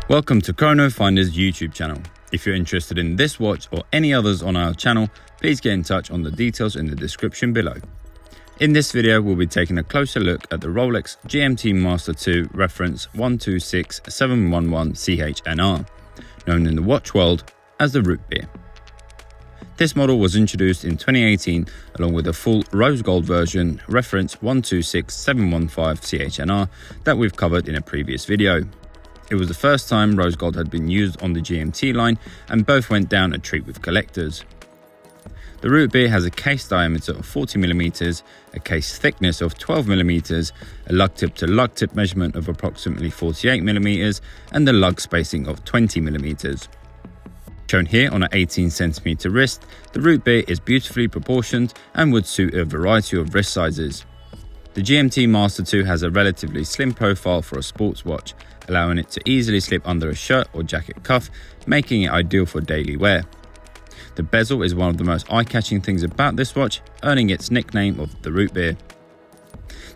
Welcome to Chronofinder's YouTube channel. If you're interested in this watch or any others on our channel, please get in touch on the details in the description below. In this video, we'll be taking a closer look at the Rolex GMT-Master 2 reference 126711CHNR, known in the watch world as the root beer. This model was introduced in 2018 along with a full rose gold version reference 126715CHNR that we've covered in a previous video. It was the first time rose gold had been used on the GMT line, and both went down a treat with collectors. The root beer has a case diameter of 40mm, a case thickness of 12mm, a lug tip to lug tip measurement of approximately 48mm, and a lug spacing of 20mm. Shown here on an 18cm wrist, the root beer is beautifully proportioned and would suit a variety of wrist sizes. The GMT-Master 2 has a relatively slim profile for a sports watch, allowing it to easily slip under a shirt or jacket cuff, making it ideal for daily wear. The bezel is one of the most eye-catching things about this watch, earning its nickname of the root beer.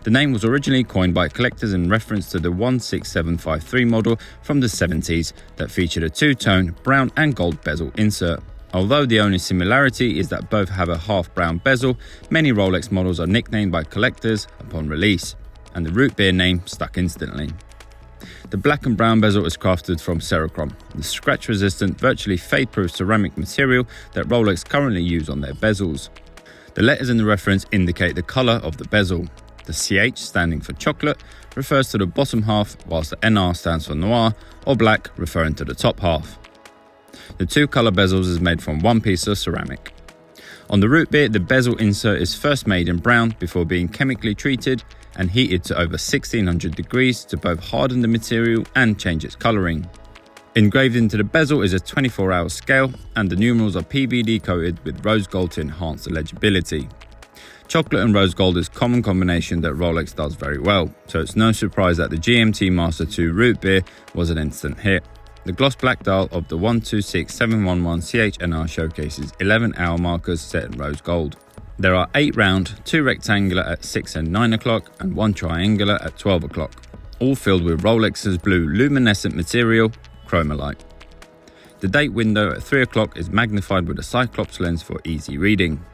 The name was originally coined by collectors in reference to the 16753 model from the 70s that featured a two-tone brown and gold bezel insert. Although the only similarity is that both have a half-brown bezel, many Rolex models are nicknamed by collectors upon release, and the root beer name stuck instantly. The black and brown bezel is crafted from Cerachrome, the scratch-resistant, virtually fade-proof ceramic material that Rolex currently use on their bezels. The letters in the reference indicate the colour of the bezel. The CH, standing for chocolate, refers to the bottom half, whilst the NR stands for noir, or black, referring to the top half. The two colour bezels is made from one piece of ceramic. On the root beer, the bezel insert is first made in brown before being chemically treated and heated to over 1600 degrees to both harden the material and change its colouring. Engraved into the bezel is a 24-hour scale, and the numerals are PVD coated with rose gold to enhance the legibility. Chocolate and rose gold is a common combination that Rolex does very well, so it's no surprise that the GMT-Master 2 root beer was an instant hit. The gloss black dial of the 126711CHNR showcases 11 hour markers set in rose gold. There are 8 round, 2 rectangular at 6 and 9 o'clock, and 1 triangular at 12 o'clock, all filled with Rolex's blue luminescent material, Chromolite. The date window at 3 o'clock is magnified with a Cyclops lens for easy reading.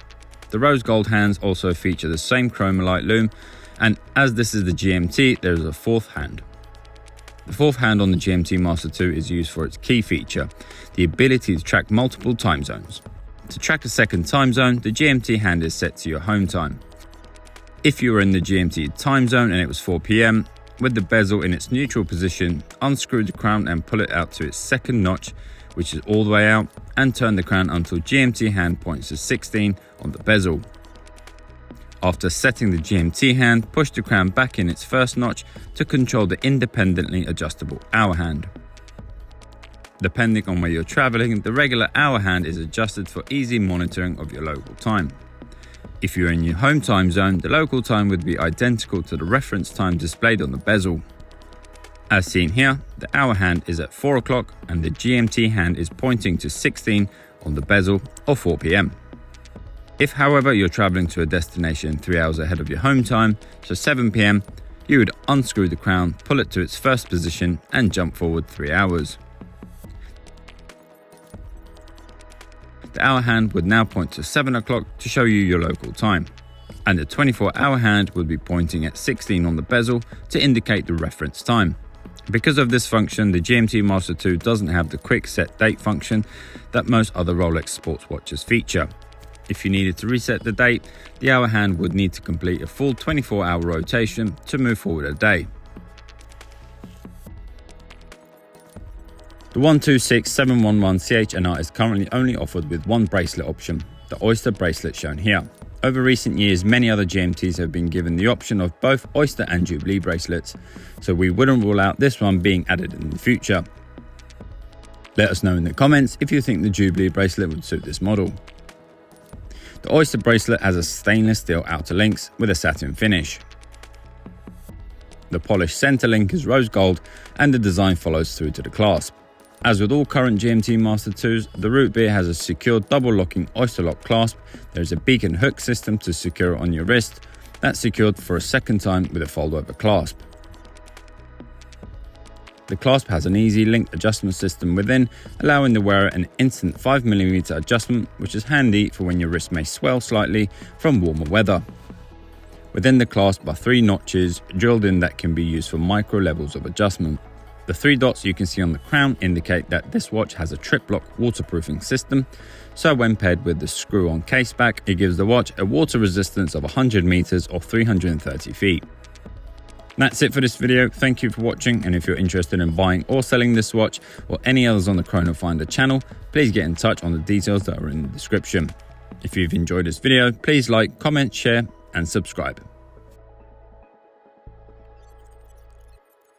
The rose gold hands also feature the same Chromolite lume, and as this is the GMT, there is a fourth hand. The fourth hand on the GMT-Master 2 is used for its key feature, the ability to track multiple time zones. To track a second time zone, the GMT hand is set to your home time. If you were in the GMT time zone and it was 4 PM, with the bezel in its neutral position, unscrew the crown and pull it out to its second notch, which is all the way out, and turn the crown until GMT hand points to 16 on the bezel. After setting the GMT hand, push the crown back in its first notch to control the independently adjustable hour hand. Depending on where you're traveling, the regular hour hand is adjusted for easy monitoring of your local time. If you're in your home time zone, the local time would be identical to the reference time displayed on the bezel. As seen here, the hour hand is at 4 o'clock and the GMT hand is pointing to 16 on the bezel or 4 PM. If, however, you're traveling to a destination 3 hours ahead of your home time, so 7 PM, you would unscrew the crown, pull it to its first position and jump forward 3 hours. The hour hand would now point to 7 o'clock to show you your local time, and the 24-hour hand would be pointing at 16 on the bezel to indicate the reference time. Because of this function, the GMT-Master 2 doesn't have the quick set date function that most other Rolex sports watches feature. If you needed to reset the date, the hour hand would need to complete a full 24-hour rotation to move forward a day. The 126711CHNR is currently only offered with one bracelet option, the Oyster bracelet shown here. Over recent years, many other GMTs have been given the option of both Oyster and Jubilee bracelets, so we wouldn't rule out this one being added in the future. Let us know in the comments if you think the Jubilee bracelet would suit this model. The Oyster bracelet has a stainless steel outer links with a satin finish. The polished center link is rose gold and the design follows through to the clasp. As with all current GMT-Master 2s, the root beer has a secure double-locking Oyster lock clasp. There is a beacon hook system to secure it on your wrist. That's secured for a second time with a fold-over clasp. The clasp has an easy linked adjustment system within, allowing the wearer an instant 5mm adjustment, which is handy for when your wrist may swell slightly from warmer weather. Within the clasp are 3 notches drilled in that can be used for micro levels of adjustment. The 3 dots you can see on the crown indicate that this watch has a trip lock waterproofing system, so when paired with the screw-on case back, it gives the watch a water resistance of 100 meters or 330 feet. That's it for this video. Thank you for watching, and if you're interested in buying or selling this watch or any others on the Chronofinder channel, please get in touch on the details that are in the description. If you've enjoyed this video, please like, comment, share and subscribe.